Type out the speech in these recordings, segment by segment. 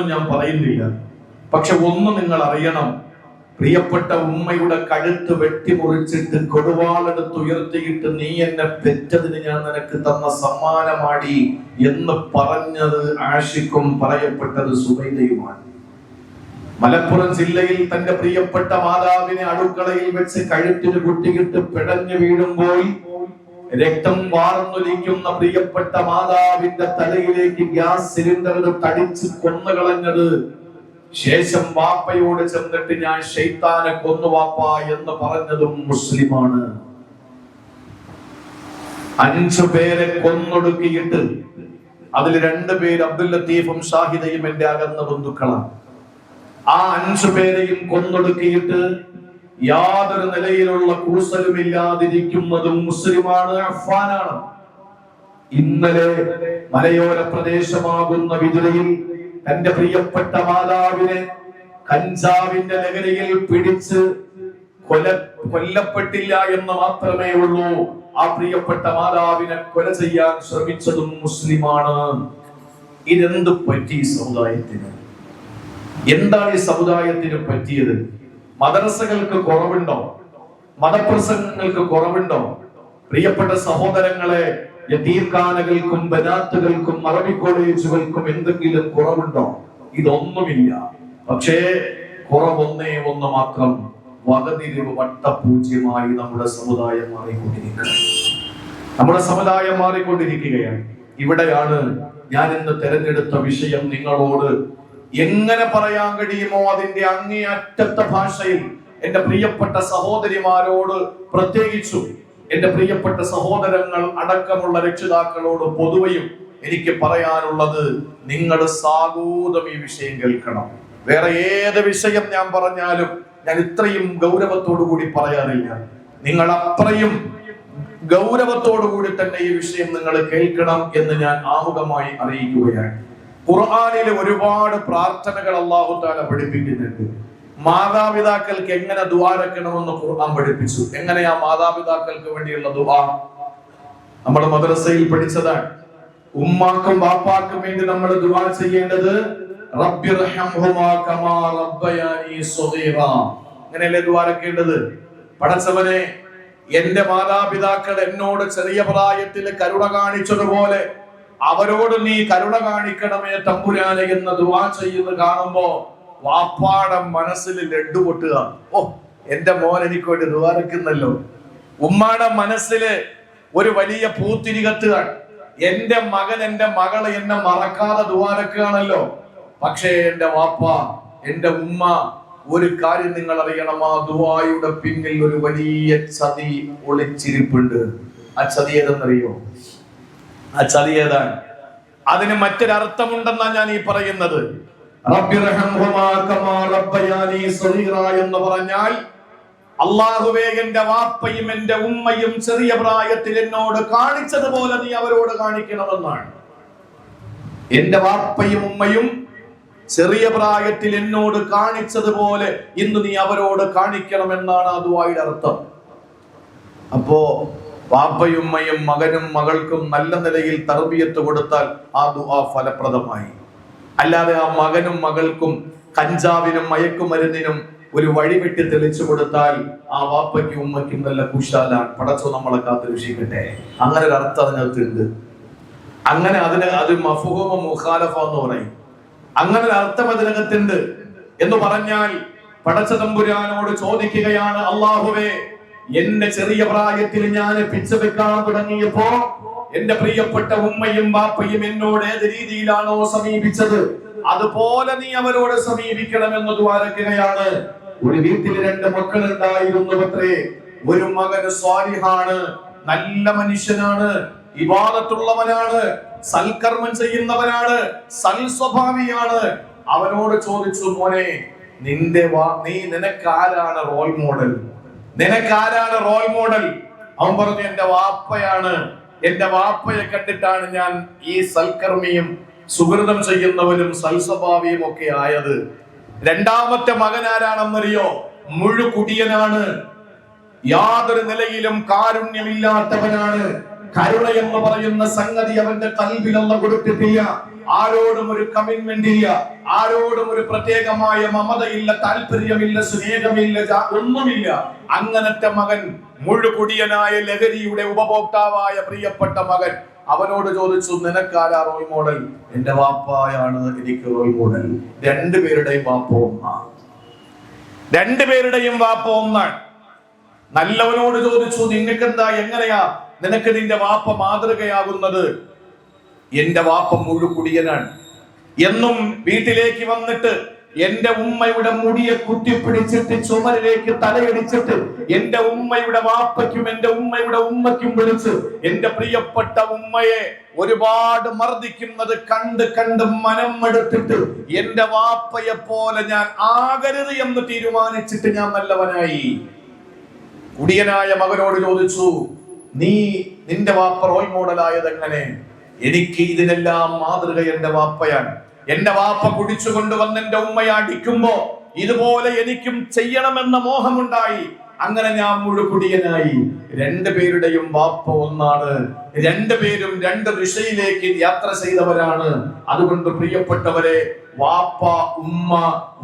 ഞാൻ പറയുന്നില്ല. പക്ഷെ ഒന്ന് നിങ്ങൾ അറിയണം, പ്രിയപ്പെട്ട ഉമ്മയുടെ കഴുത്ത് വെട്ടിമുറിച്ചിട്ട് കൊടുവാളെടുത്ത് ഉയർത്തിയിട്ട് നീ എന്നെ പെറ്റതിന് ഞാൻ നിനക്ക് തന്ന സമ്മാനമാടി എന്ന് പറഞ്ഞത് ആഷിഖും പറയപ്പെട്ടത് സുബൈദയുമാണ്. മലപ്പുറം ജില്ലയിൽ തന്റെ പ്രിയപ്പെട്ട മാതാവിനെ അടുക്കളയിൽ വെച്ച് കഴുത്തിന് കുട്ടിയിട്ട് പിടഞ്ഞു വീഴുമ്പോൾ രക്തം വാർന്നൊലിക്കുന്ന പ്രിയപ്പെട്ട മാതാവിന്റെ തലയിലേക്ക് ഗ്യാസ് സിലിണ്ടർ തടിച്ച് കൊന്നുകളഞ്ഞത് ശേഷം വാപ്പയോട് ചെന്നിട്ട് ഞാൻ ശൈത്താനെ കൊന്നു വാപ്പ എന്ന് പറഞ്ഞതും മുസ്ലിമാണ്. 5 പേരെ കൊന്നൊടുക്കിയിട്ട് അതിൽ 2 പേര് അബ്ദുൽ ലത്തീഫും ഷാഹിദയും എന്റെ അകന്ന ബന്ധുക്കളാണ്. ആ 5 പേരെയും കൊന്നൊടുക്കിയിട്ട് യാതൊരു നിലയിലുള്ള കൂസലുമില്ലാതിരിക്കുന്നതും മുസ്ലിമാണ്, അഫ്ഫാനാണ്. ഇന്നലെ മലയോര പ്രദേശമാകുന്ന വിതുരയിൽ തന്റെ പ്രിയപ്പെട്ട മാതാവിനെ കഞ്ചാവിന്റെ ലഹരിയിൽ പിടിച്ച് കൊല്ലപ്പെട്ടില്ല എന്ന് മാത്രമേ ഉള്ളൂ. ആ പ്രിയപ്പെട്ട മാതാവിനെ കൊല ചെയ്യാൻ ശ്രമിച്ചതും മുസ്ലിമാണ്. ഇതെന്ത് പറ്റി സമുദായത്തിന്? എന്താണ് ഈ സമുദായത്തിന് പറ്റിയത്? മദ്രസകൾക്ക് കുറവുണ്ടോ? മതപ്രസംഗങ്ങൾക്ക് കുറവുണ്ടോ? പ്രിയപ്പെട്ട സഹോദരങ്ങളെ, യതീംഖാനകൾക്കും ബനാത്തുകൾക്കും അറബി കോളേജുകൾക്കും എന്തെങ്കിലും കുറവുണ്ടോ? ഇതൊന്നുമില്ല. പക്ഷേ കുറവൊന്നേ ഒന്ന് മാത്രം, വകതിരിവ് വട്ടപൂജ്യമായി നമ്മുടെ സമുദായം മാറിക്കൊണ്ടിരിക്കുകയാണ്. ഇവിടെയാണ് ഞാൻ ഇന്ന് തെരഞ്ഞെടുത്ത വിഷയം നിങ്ങളോട് എങ്ങനെ പറയാൻ കഴിയുമോ അതിന്റെ അങ്ങേയറ്റത്തെ ഭാഷയിൽ എന്റെ പ്രിയപ്പെട്ട സഹോദരിമാരോട്, പ്രത്യേകിച്ചു എന്റെ പ്രിയപ്പെട്ട സഹോദരങ്ങൾ അടക്കമുള്ള രക്ഷിതാക്കളോട് പൊതുവെയും എനിക്ക് പറയാനുള്ളത്, നിങ്ങൾ സാഗൂതം ഈ വിഷയം കേൾക്കണം. വേറെ ഏത് വിഷയം ഞാൻ പറഞ്ഞാലും ഞാൻ ഇത്രയും ഗൗരവത്തോടു കൂടി പറയാറില്ല. നിങ്ങൾ അത്രയും ഗൗരവത്തോടു കൂടി തന്നെ ഈ വിഷയം നിങ്ങൾ കേൾക്കണം എന്ന് ഞാൻ ആമുഖമായി അറിയിക്കുകയാണ്. ഖുർആനിൽ ഒരുപാട് പ്രാർത്ഥനകൾ അല്ലാഹു തആല പഠിപ്പിക്കുന്നുണ്ട്. മാതാപിതാക്കൾക്ക് എങ്ങനെ ദുആ രക്കണമെന്ന് ഖുർആൻ പഠിപ്പിച്ചു. എങ്ങനെയാ മാതാപിതാക്കൾക്ക് വേണ്ടിയുള്ള ദുആ? നമ്മൾ മദ്രസയിൽ പഠിച്ചതാണ്. ഉമ്മാക്കും ബാപ്പാക്കും വേണ്ടി നമ്മൾ ദുആ ചെയ്യേണ്ടത് റബ്ബിർഹംഹുമാ കമാ റബ്ബയാനി സഗീറാ. അങ്ങനെയല്ലേ ദുആ രക്കേണ്ടത്? പടച്ചവനെ, എന്റെ മാതാപിതാക്കൾ എന്നോട് ചെറിയ പ്രായത്തിൽ കരുണ കാണിച്ചതുപോലെ അവരോട് നീ കരുണ കാണിക്കണമേ തമ്പുരാനെ എന്ന ദുആ ചെയ്യുന്നത് കാണുമ്പോ വാപ്പാടെ മനസ്സിൽ ലഡ്ഡു പൊട്ടുക. ഓ, എന്റെ മോൻ എനിക്ക് വേണ്ടി ദുആ രക്കുന്നല്ലോ. ഉമ്മാടെ മനസ്സില് ഒരു വലിയ പൂത്തിരി കത്തുക. എന്റെ മകൻ എന്റെ മകള് എന്നെ മറക്കാതെ ദുആ രക്കുകയാണല്ലോ. പക്ഷേ എന്റെ വാപ്പ, എന്റെ ഉമ്മ, ഒരു കാര്യം നിങ്ങൾ അറിയണം, ആ ദുആയുടെ പിന്നിൽ ഒരു വലിയ ചതി ഒളിച്ചിരിപ്പുണ്ട്. ആ ചതി ഏതെന്നറിയോ? ആ ചതി ഏതാണ്? അതിന് മറ്റൊരർത്ഥമുണ്ടെന്നാ ഞാൻ ഈ പറയുന്നത്. റബ്ബിർഹംഹുമാ കമാ റബ്ബയാനി സഗീറാ എന്ന് പറഞ്ഞാൽ, അല്ലാഹുവേ, എന്റെ വാപ്പയും എന്റെ ഉമ്മയും ചെറിയ പ്രായത്തിൽ എന്നോട് കാണിച്ചതുപോലെ നീ അവരോട് കാണിക്കണമെന്നാണ്. എന്റെ വാപ്പയും ഉമ്മയും ചെറിയ പ്രായത്തിൽ എന്നോട് കാണിച്ചതുപോലെ ഇന്ന് നീ അവരോട് കാണിക്കണമെന്നാണ് ആ ദുആയുടെ അർത്ഥം. അപ്പോ വാപ്പയും ഉമ്മയും മകനും മകൾക്കും നല്ല നിലയിൽ തർബിയത്ത് കൊടുത്താൽ ആ ദുആ ഫലപ്രദമായി. അല്ലാതെ ആ മകനും മകൾക്കും കഞ്ചാവിനും മയക്കുമരുന്നിനും ഒരു വഴിവെട്ടി തെളിച്ചു കൊടുത്താൽ ആ വാപ്പയ്ക്കും ഉമ്മയ്ക്കും നല്ല കുശാലാണ്. പടച്ചോ നമ്മളെ കാത്ത് രക്ഷിക്കട്ടെ. അങ്ങനെ ഒരു അർത്ഥം അതിനകത്തുണ്ട്. അങ്ങനെ അത് മഫ്ഹൂമ മുഖാലഫ എന്ന് പറയും. അങ്ങനെ ഒരു അർത്ഥം അതിനകത്തുണ്ട് എന്ന് പറഞ്ഞാൽ, പടച്ച തമ്പുരാനോട് ചോദിക്കുകയാണ്, അല്ലാഹുവേ, എന്റെ ചെറിയ പ്രായത്തിൽ ഞാൻ പിച്ച വെക്കാൻ തുടങ്ങിയപ്പോ എന്റെ പ്രിയപ്പെട്ട ഉമ്മയും ബാപ്പയും എന്നോട് ഏത് രീതിയിലാണോ സമീപിച്ചത് അതുപോലെ നീ അവരോട് സമീപിക്കണമെന്ന് ദുആ രക്കുകയാണ്. ഒരു വീട്ടിൽ 2 മക്കൾ ഉണ്ടായിരുന്നു അത്രേ. ഒരു മകൻ സ്വാലിഹാണ്, നല്ല മനുഷ്യനാണ്, ഇബാദത്തുള്ളവനാണ്, സൽക്കർമ്മം ചെയ്യുന്നവനാണ്, സൽസ്വഭാവിയാണ്. അവനോട് ചോദിച്ചു, മോനെ, നിനക്കാരാണ് റോൾ മോഡൽ? നിനക്കാരാണ് റോൾ മോഡൽ? അവൻ പറഞ്ഞു, എന്റെ വാപ്പയാണ്. എന്റെ വാപ്പയെ കണ്ടിട്ടാണ് ഞാൻ ഈ സൽക്കർമ്മിയും സുഹൃതം ചെയ്യുന്നവനും സൽസ്വഭാവിയും ഒക്കെ ആയത്. 2ാമത്തെ മകൻ ആരാണെന്നറിയോ? മുഴുകുടിയനാണ്, യാതൊരു നിലയിലും കാരുണ്യമില്ലാത്തവനാണ്, കരുണ എന്ന് പറയുന്ന സംഗതി അവന്റെ കൽബിൽ അല്ലാഹു കൊടുത്തിട്ടില്ല. ആരോടും ഒരു കമ്മിറ്റ്മെന്റ് ഇല്ല, ആരോടും ഒരു പ്രത്യേകമായ മമതയില്ല, താല്പര്യമില്ല, സ്നേഹമില്ല, ഒന്നുമില്ല. അങ്ങനത്തെ മകൻ, മുഴുകുടിയനായ ലഹരിയുടെ ഉപഭോക്താവായ പ്രിയപ്പെട്ട മകൻ, അവനോട് ചോദിച്ചു, നിനക്കാരാ റോൾ മോഡൽ? എന്റെ വാപ്പായാണ് എനിക്ക് റോൾ മോഡൽ. രണ്ടുപേരുടെയും വാപ്പ ഒന്നാണ്, രണ്ടുപേരുടെയും വാപ്പ ഒന്നാണ്. നല്ലവനോട് ചോദിച്ചു, നിനക്കെന്താ, എങ്ങനെയാ നിനക്ക് നിന്റെ വാപ്പ മാതൃകയാകുന്നത്? എന്റെ വാപ്പ മുഴുകുടിയനാണ്. എന്നും വീട്ടിലേക്ക് വന്നിട്ട് എന്റെ ഉമ്മയുടെ മുടിയെ കുത്തിപ്പിടിച്ചിട്ട് ചുമരിലേക്ക് തലയടിച്ചിട്ട് എന്റെ ഉമ്മയുടെ വാപ്പയ്ക്കും എന്റെ ഉമ്മയുടെ ഉമ്മയ്ക്കും വിളിച്ച് എന്റെ പ്രിയപ്പെട്ട ഉമ്മയെ ഒരുപാട് മർദ്ദിക്കുന്നത് കണ്ട് കണ്ട് മനം എടുത്തിട്ട് എന്റെ വാപ്പയെ പോലെ ഞാൻ ആകരുത് എന്ന് തീരുമാനിച്ചിട്ട് ഞാൻ നല്ലവനായി. കുടിയനായ മകനോട് ചോദിച്ചു, നിന്റെ വാപ്പ റോൾ മോഡലായത് എങ്ങനെ? എനിക്ക് ഇതിനെല്ലാം മാതൃക എന്റെ വാപ്പയാണ്. എന്റെ വാപ്പ കുടിച്ചു കൊണ്ടുവന്ന് എന്റെ ഉമ്മയെ അടിക്കുമ്പോ ഇതുപോലെ എനിക്കും ചെയ്യണമെന്ന മോഹമുണ്ടായി. അങ്ങനെ ഞാൻ മുഴുകുടിയനായി. രണ്ടുപേരുടെയും വാപ്പ ഒന്നാണ്, രണ്ടുപേരും രണ്ട് ദിശയിലേക്ക് യാത്ര ചെയ്തവരാണ്. അതുകൊണ്ട് പ്രിയപ്പെട്ടവരെ, വാപ്പ ഉമ്മ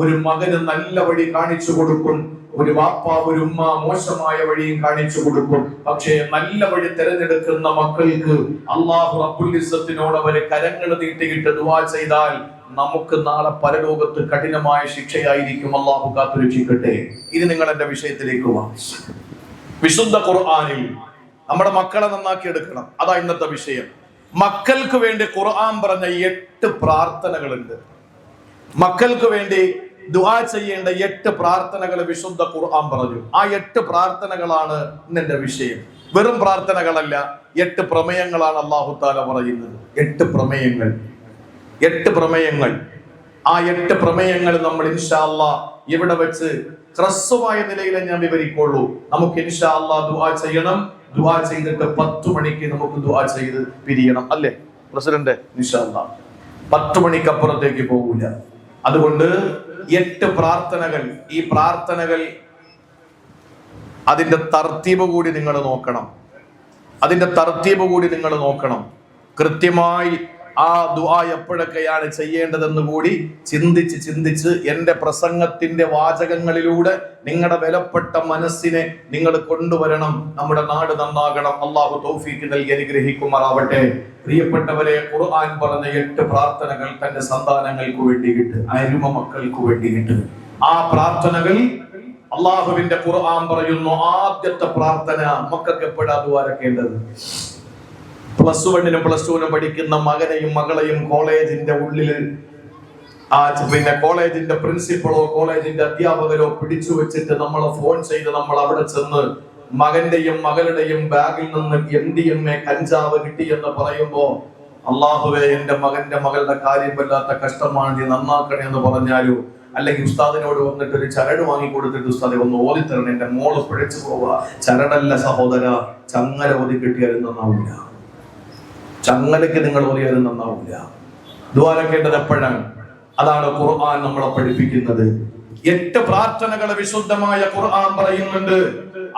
ഒരു മകന് നല്ല വഴി കാണിച്ചു കൊടുക്കും, ഒരു വാപ്പ ഒരു ഉമ്മ മോശമായ വഴിയും കാണിച്ചു കൊടുക്കും. പക്ഷേ നല്ല വഴി തിരഞ്ഞെടുക്കുന്ന മക്കൾക്ക് അല്ലാഹു റബ്ബുൽ ഇസ്സത്തിനോട് അവരെ കരങ്ങൾ നീട്ടിയിട്ട് ദുആ ചെയ്താൽ നമുക്ക് നാളെ പരലോകത്ത് കഠിനമായ ശിക്ഷയായിരിക്കും. അല്ലാഹു കാത്തുരക്ഷിക്കട്ടെ. ഇനി നിങ്ങൾ എന്റെ വിഷയത്തിലേക്ക് വാ. വിശുദ്ധ ഖുർആനിൽ നമ്മുടെ മക്കളെ നന്നാക്കി എടുക്കണം, അതാ ഇന്നത്തെ വിഷയം. മക്കൾക്ക് വേണ്ടി ഖുർആൻ പറഞ്ഞ 8 പ്രാർത്ഥനകളുണ്ട്. മക്കൾക്ക് വേണ്ടി ദുആ ചെയ്യേണ്ട 8 പ്രാർത്ഥനകൾ വിശുദ്ധ ഖുർആൻ പറഞ്ഞു. ആ 8 പ്രാർത്ഥനകളാണ് ഇന്നെന്റെ വിഷയം. വെറും പ്രാർത്ഥനകളല്ല, 8 പ്രമേയങ്ങളാണ് അല്ലാഹു തആല പറയുന്നത്. 8 പ്രമേയങ്ങൾ, 8 പ്രമേയങ്ങൾ. ആ 8 പ്രമേയങ്ങൾ നമ്മൾ ഇൻഷാ അല്ലാഹ് ഇവിടെ വെച്ച് ഹ്രസ്വമായ നിലയിൽ ഞാൻ വിവരിക്കുള്ളൂ. നമുക്ക് ഇൻഷാ അല്ലാഹ് ദുആ ചെയ്യണം. ദുആ ചെയ്തിട്ട് 10 മണിക്ക് നമുക്ക് ദുആ ചെയ്ത് പിരിയണം, അല്ലേ പ്രസിഡന്റ്? ഇൻഷാ അല്ലാഹ് 10 മണിക്കപ്പുറത്തേക്ക് പോകൂല. അതുകൊണ്ട് 8 പ്രാർത്ഥനകൾ. ഈ പ്രാർത്ഥനകൾ അതിന്റെ തർത്തീബ് കൂടി നിങ്ങൾ നോക്കണം, അതിന്റെ തർത്തീബ് കൂടി നിങ്ങൾ നോക്കണം. കൃത്യമായി ആ ദുആ എപ്പോഴൊക്കെയാണ് ചെയ്യേണ്ടതെന്ന് കൂടി ചിന്തിച്ച് എന്റെ പ്രസംഗത്തിന്റെ വാചകങ്ങളിലൂടെ നിങ്ങളുടെ വിലപ്പെട്ട മനസ്സിനെ നിങ്ങൾ കൊണ്ടുവരണം. നമ്മുടെ നാട് നന്നാകണം. അല്ലാഹു തൗഫീഖ് നൽകി അനുഗ്രഹിക്കുമാറാവട്ടെ. പ്രിയപ്പെട്ടവരെ, ഖുർആൻ പറഞ്ഞ 8 പ്രാർത്ഥനകൾ തന്റെ സന്താനങ്ങൾക്ക് വേണ്ടിയിട്ട്, അരുമ മക്കൾക്ക് വേണ്ടിയിട്ട്. ആ പ്രാർത്ഥനകൾ അള്ളാഹുവിന്റെ ഖുർആൻ പറയുന്നു. ആദ്യത്തെ പ്രാർത്ഥന മക്കൾക്ക് എപ്പോഴാ ദ്വാരക്കേണ്ടത്? +1 +2 പഠിക്കുന്ന മകനെയും മകളെയും കോളേജിന്റെ ഉള്ളിൽ കോളേജിന്റെ പ്രിൻസിപ്പളോ കോളേജിന്റെ അധ്യാപകരോ പിടിച്ചു വെച്ചിട്ട് നമ്മളെ ഫോൺ ചെയ്ത് നമ്മൾ അവിടെ ചെന്ന് മകന്റെയും മകളുടെയും ബാഗിൽ നിന്ന് MDMA കഞ്ചാവ് കിട്ടിയെന്ന് പറയുമ്പോ, അള്ളാഹുവേ എന്റെ മകന്റെ മകളുടെ കാര്യം വല്ലാത്ത കഷ്ടമാണ്, നീ നന്നാക്കണേ എന്ന് പറഞ്ഞാലോ, അല്ലെങ്കിൽ ഉസ്താദിനോട് വന്നിട്ട് ഒരു ചരട് വാങ്ങി കൊടുത്തിട്ട് ഉസ്താദെ ഒന്ന് ഓതിത്തരണം, എന്റെ മോള് പിഴച്ചു പോവാ. ചരടല്ല സഹോദര, ചങ്ങല ഓതി കിട്ടിയാലും നന്നാവില്ല. ചങ്ങലയ്ക്ക് നിങ്ങൾ ഓതിയാലും നന്നാവില്ല. ദ്വാരക്കേണ്ടത് എപ്പോഴാണ്? അതാണ് ഖുർആൻ നമ്മളെ പഠിപ്പിക്കുന്നത്. 8 പ്രാർത്ഥനകൾ വിശുദ്ധമായ ഖുർആൻ പറയുന്നുണ്ട്.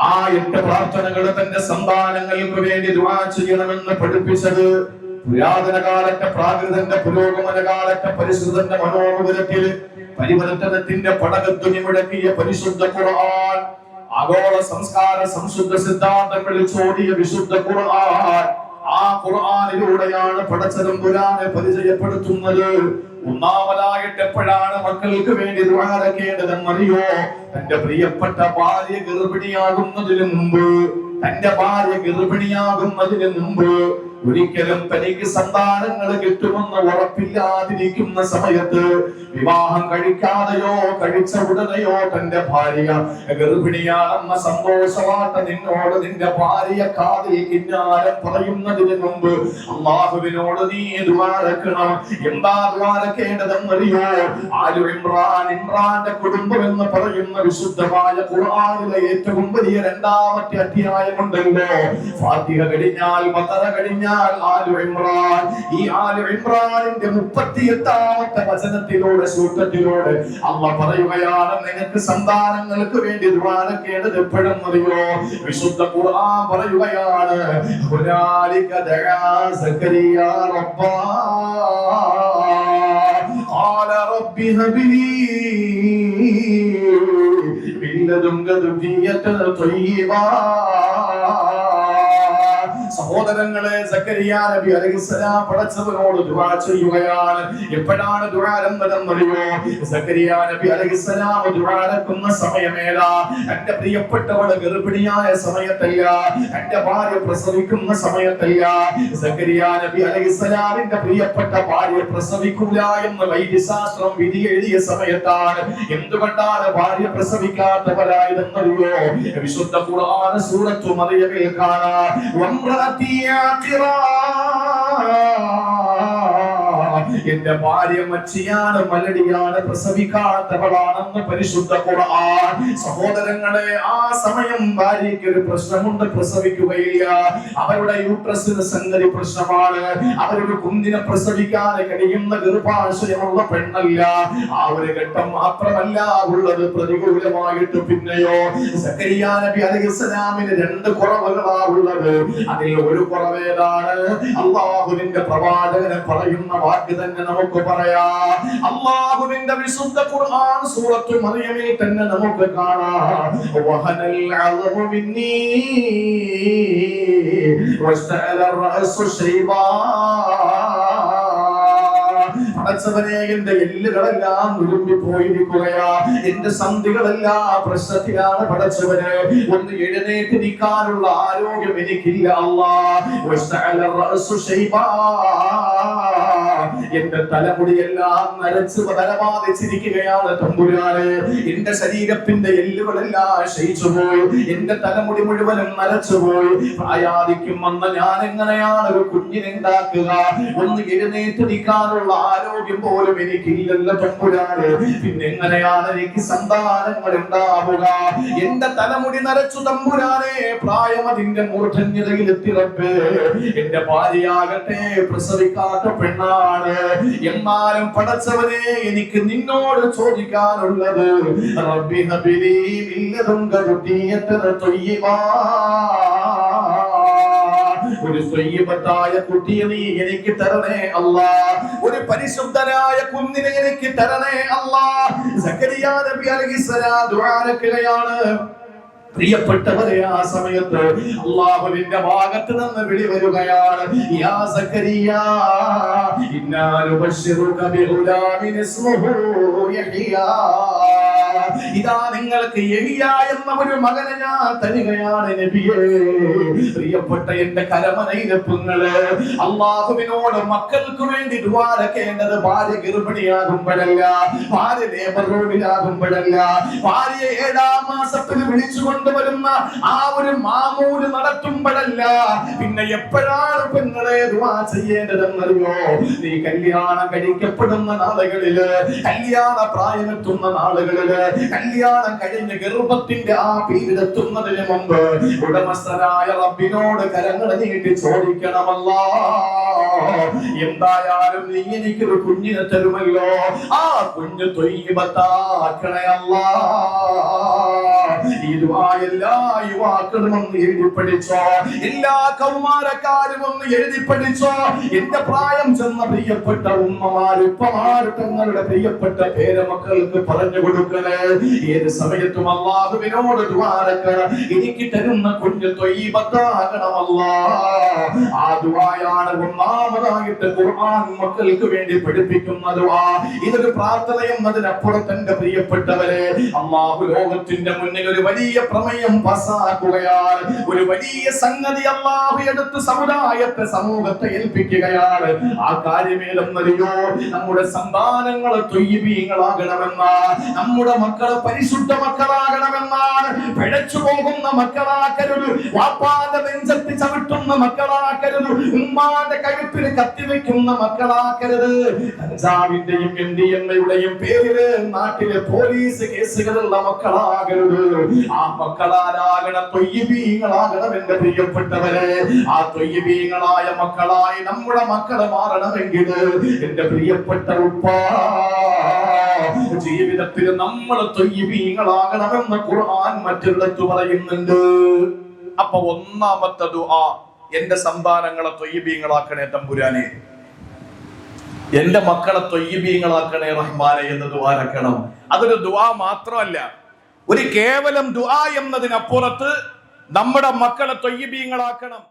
ആ 8 പ്രാർത്ഥനകൾ തന്റെ സന്താനങ്ങൾക്ക് വേണ്ടി ദുആ ചെയ്യണമെന്ന് പഠിപ്പിച്ചത് പുരാതന കാലത്തെ പ്രാകൃതന്റെ പുരോഗമന കാലത്തെ പരിശുദ്ധന്റെ മനോമുഖത്തിൽ പരിവർത്തനത്തിന്റെ പടകത്തുനി മുഴക്കിയ പരിശുദ്ധ ഖുർആൻ, ആഗോള സംസ്കാര സംശുദ്ധ സിദ്ധാന്തങ്ങളിൽ ചോദിയ വിശുദ്ധ ഖുർആൻ. ആ ഖുർആനിലൂടെയാണ് പടച്ചതമ്പുരാനെ പരിചയപ്പെടുത്തുന്നത്. ഒന്നാമതായിട്ട് എപ്പോഴാണ് മക്കൾക്ക് വേണ്ടി ദുആരക്കേണ്ടതെന്നറിയോ? തന്റെ പ്രിയപ്പെട്ട ഭാര്യ ഗർഭിണിയാകുന്നതിന് മുമ്പ്, തന്റെ ഭാര്യ ഗർഭിണിയാകുന്നതിന് മുമ്പ് ഒരിക്കലും തനിക്ക് സന്താനങ്ങൾ കിട്ടുമെന്ന് ഉറപ്പില്ലാതിരിക്കുന്ന സമയത്ത്, വിവാഹം കഴിക്കാതെയോ കഴിച്ച ഉടനെയോ തന്റെ ഭാര്യ ഗർഭിണിയാണെന്ന സന്തോഷവാർത്ത നിന്നോട് നിന്റെ ഭാര്യ കാതിൽ കിന്നാരം പറയുന്നതിന് മുമ്പ് അല്ലാഹുവിനോട് നീ ദുആരക്കണം. എന്താ ദുആരക്കേണ്ടതെന്നറിയോ? ആലു ഇമ്രാന്റെ കുടുംബം എന്ന് പറയുന്ന വിശുദ്ധമായ ഖുർആനിലെ ഏറ്റവും വലിയ 2ാമത്തെ അധ്യായമുണ്ടല്ലോ. ഫാത്തിഹ കഴിഞ്ഞാൽ ബഖറ കഴിഞ്ഞാൽ കഴിഞ്ഞാൽ ആലു ഇമ്രാൻ, ഈ ആലു ഇമ്രാനിന്റെ 38ാമത്തെ വചനത്തിലൂടെ സൂക്തത്തിലൂടെ അല്ലാഹ് പറയുകയാണ്, നിനക്ക് സന്താനങ്ങൾക്ക് വേണ്ടി ദുആരക്കേണ്ടത് എപ്പോഴും അറിയോ? വിശുദ്ധ ഖുർആൻ പറയുകയാണ്, ഹുനാലിക ദഅ സക്കരിയ റബ്ബാ ഖാല റബ്ബി ഹബ്ലി മിൻ ലദുൻക ദുർരിയ്യതൻ ത്വയ്യിബാ. സഹോദരങ്ങളെ, സക്കരിയ നബി അലൈഹിസ്സലാം പടച്ചവനോട് ദുആ ചെയ്യുകയാണ്. എപ്പോഴാണ് ദുആ എന്നറിയോ? സക്കരിയ നബി അലൈഹിസ്സലാം ദുആരക്കുന്ന സമയമേല, എന്റെ പ്രിയപ്പെട്ടവള് ഗർഭിണിയായ സമയത്തല്ല, എന്റെ ഭാര്യ പ്രസവിക്കുന്ന സമയത്തല്ല. സക്കരിയ നബി അലൈഹിസ്സലാമിന്റെ പ്രിയപ്പെട്ട ഭാര്യ പ്രസവിക്കൂല എന്ന് വൈദ്യശാസ്ത്രം വിധി എഴുതിയ സമയത്താണ്. എന്തുകൊണ്ടാണ് ഭാര്യ പ്രസവിക്കാത്തവരായതെന്നറിയോ? വിശുദ്ധ ഖുർആൻ സൂറത്തു മറിയമിൽ കാണാം, എന്റെ ഭാര്യ മച്ചിയാണ്, മലടിയാണ്, പ്രസവിക്കാത്തവളാണെന്ന് പരിശുദ്ധ ഖുർആൻ. സഹോദരങ്ങളെ, ആ സമയം ഭാര്യയ്ക്ക് ഒരു പ്രശ്നമുണ്ട്, പ്രസവിക്കുകയില്ല. അവരുടെ യൂട്രസിന് സംഗതി പ്രശ്നമാണ്. അവരുടെ കുഞ്ഞിനെ പ്രസവിക്കാൻ കഴിയുന്ന ഗർഭാശയമുള്ള പെണ്ണല്ല. ആ ഒരു ഘട്ടം മാത്രമല്ല ഉള്ളത് പ്രതികൂലമായിട്ട്. പിന്നെയോ സക്കരിയ നബി അലൈഹിസ്സലാമിന് 2 കുറവുകളാ ഉള്ളത്. അതിൽ ഒരു കുറവേതാണ്? അല്ലാഹുവിന്റെ പ്രവാചകൻ പറയുന്ന വാക്ക് തന്നെ നമുക്ക് പറയാം. അല്ലാഹുവിന്റെ വിശുദ്ധ ഖുർആൻ സൂറത്തു മറിയമിൽ തന്നെ നമുക്ക് കാണാം, വഹനൽ അളമു മിന്നി വസ്തഅല റഅസു ശൈബാ. പടച്ചവനെ, എന്റെ എല്ലുകളെല്ലാം നുരുമ്പി പോയിരിക്കുകയാ, എന്റെ സന്ധികളെല്ലാം പ്രശ്നത്തിലാണ്. പടച്ചവന് ഒന്ന് എഴുന്നേറ്റ് നിൽക്കാനുള്ള ആരോഗ്യം എനിക്കില്ല. എന്റെ തലമുടിയെല്ലാം നരച്ച് തലബാധിച്ചിരിക്കുകയാണ് തമ്പുരാനെ. എന്റെ ശരീരത്തിന്റെ എല്ലുകളെല്ലാം ക്ഷയിച്ചുപോയി, എന്റെ തലമുടി മുഴുവനും നരച്ചുപോയി. പ്രായാധിക്യം വന്ന ഞാൻ എങ്ങനെയാണ് ഒരു കുഞ്ഞിനെ ഉണ്ടാക്കുക? ഒന്ന് എഴുന്നേറ്റ് നിൽക്കാനുള്ള ആരോഗ്യം പോലും എനിക്കില്ലല്ലോ തമ്പുരാനെ. പിന്നെ എങ്ങനെയാണ് എനിക്ക് സന്താനങ്ങൾ ഉണ്ടാവുക? എന്റെ തലമുടി നരച്ചു തമ്പുരാനെ, പ്രായം അതിന്റെ മൂർധന്യതയിൽ എത്തിറപ്പ്. എന്റെ ഭാര്യയാകട്ടെ പ്രസവിക്കാത്ത പെണ്ണാണ്. എന്നാലും പടച്ചവനെ, എനിക്ക് നിന്നോട് ചോദിക്കാനുള്ളത്, റബ്ബി ഹബ്ലി മിൻ ലദുൻക ദുർരിയ്യതൻ ത്വയ്യിബാ. ഒരു സ്വയ്യബത്തായ കുട്ടിയെ നീ എനിക്ക് തരണേ അല്ലാ. ഒരു പരിശുദ്ധനായ കുഞ്ഞിനെ എനിക്ക് തരണേ അല്ലാ. സക്കരിയ നബി അലൈഹിസ്സലാം ദുആരക്കുകയാണ്. പ്രിയപ്പെട്ടവരെ, ആ സമയത്ത് അല്ലാഹുവിന്റെ ഭാഗത്ത് നിന്ന് വിളി വരികയാണ്, യാ സക്കരിയ ഇന്നാ നുബശ്ശിറുക ബിഗുലാമിൻ ഇസ്മുഹു യഹ്യാ. ഇതാ നിങ്ങൾക്ക് യഹ്യ എന്ന ഒരു മകനെ ഞാൻ തരികയാണ് നബിയേ. പ്രിയപ്പെട്ട എന്റെ കരമനയിരപ്പുങ്ങള്, അല്ലാഹുവിനോട് മക്കൾക്ക് വേണ്ടി ദുആരക്കേണ്ടത് ഭാര്യ ഗർഭിണിയാകുമ്പോഴല്ല, ഭാര്യ ലേബർ റൂമിലാകുമ്പോഴല്ല, ഭാര്യ 7ാം മാസത്തിൽ വിളിച്ചുകൊണ്ടുവരുന്ന ആ ഒരു മാമൂല് നടത്തുമ്പോഴല്ല. പിന്നെ എപ്പോഴാണ് പെങ്ങളെ ദുആ ചെയ്യേണ്ടതെന്നറിയോ? നീ കല്യാണം കഴിക്കപ്പെടുന്ന നാളുകളില്, കല്യാണ പ്രായമെത്തുന്ന നാളുകളില്, കല്യാണം കഴിഞ്ഞ് ഗർഭത്തിന്റെ ആ പീരിയഡെത്തുന്നതിന് മുമ്പ് ഉടമസ്ഥനായ റബ്ബിനോട് കരങ്ങൾ നീട്ടി ചോദിക്കണമല്ലോ, എന്തായാലും നീ എനിക്കൊരു കുഞ്ഞിനെ തരുമല്ലോ, ആ കുഞ്ഞ് ത്വയ്യിബത്താക്കണേ അല്ലാ. ഈ ദുആ എല്ലാ യുവാക്കളും ഒന്ന് എഴുതി പഠിച്ചോ, എല്ലാ കൗമാരക്കാരും ഒന്ന് എഴുതി പഠിച്ചോ. എന്റെ പ്രായം ചെന്ന പ്രിയപ്പെട്ട ഉമ്മമാര്, ഉപ്പമാര് തങ്ങളുടെ പ്രിയപ്പെട്ട പേരമക്കൾക്ക് പറഞ്ഞു കൊടുക്കണേ. ഏത് സമയത്തും അല്ലാഹുവിനോട് ദുആരക്കണം, എനിക്ക് തരുന്ന കുഞ്ഞ് ത്വയ്യിബത്താകണം അല്ലാ. ആ ദുആയാണ് ഒന്നാമതായിട്ട് ഖുർആൻ മക്കൾക്ക് വേണ്ടി പഠിപ്പിക്കുന്ന ദുആ. ഇതൊരു പ്രാർത്ഥനയും അതിനപ്പുറത്ത് എന്റെ പ്രിയപ്പെട്ടവരെ, അല്ലാഹു ലോകത്തിന്റെ മുന്നിൽ ഒരു വലിയ പ്രമേയം പാസാക്കുകയാണ്. ഒരു വലിയ സംഗതി അല്ലാഹു എടുത്ത് സമുദായത്തെ, സമൂഹത്തെ ഏൽപ്പിക്കുകയാണ്. ആ കാര്യമേലെന്നറിയോ? നമ്മുടെ സന്താനങ്ങൾ ത്വയ്യിബീങ്ങളാകണമെന്ന, നമ്മുടെ മക്കള് പരിശുദ്ധ മക്കളാകണമെന്നാണ്. പിഴച്ചു പോകുന്ന മക്കളാക്കരുത്, വാപ്പാന്റെ നെഞ്ചത്ത് ചവിട്ടുന്ന മക്കളാക്കരുത്, ഉമ്മാന്റെ കഴുത്തിൽ കത്തിവെക്കുന്ന മക്കളാക്കരുത്, കഞ്ചാവിന്റെയും MDMA-യുടെയും പേരില് നാട്ടിലെ പോലീസ് കേസുകളുള്ള മക്കളാകരുത്. ആ മക്കളാരാകണം? ത്വയ്യിബീങ്ങളാകണം എന്റെ പ്രിയപ്പെട്ടവരെ. ആ ത്വയ്യിബീങ്ങളായ മക്കളായി നമ്മുടെ മക്കളെ മാറണമെങ്കിൽ എന്റെ പ്രിയപ്പെട്ട ഉപ്പാ, ജീവിതത്തിൽ നമ്മൾ ത്വയ്യിബീങ്ങളാകണമെന്ന് ഖുർആൻ മറ്റിടത്ത് പറയുന്നുണ്ട്. അപ്പൊ ഒന്നാമത്തെ ദുആ, എന്റെ സന്താനങ്ങളെ ത്വയ്യിബീങ്ങളാക്കണേ തമ്പുരാനെ, എന്റെ മക്കളെ ത്വയ്യിബീങ്ങളാക്കണേ റഹ്മാനെ എന്ന് ദുആ ഇറക്കണം. അതൊരു ദുആ മാത്രമല്ല, ഒരു കേവലം ദുആ എന്നതിനപ്പുറത്ത് നമ്മുടെ മക്കളെ ത്വയ്യിബീങ്ങളാക്കണം.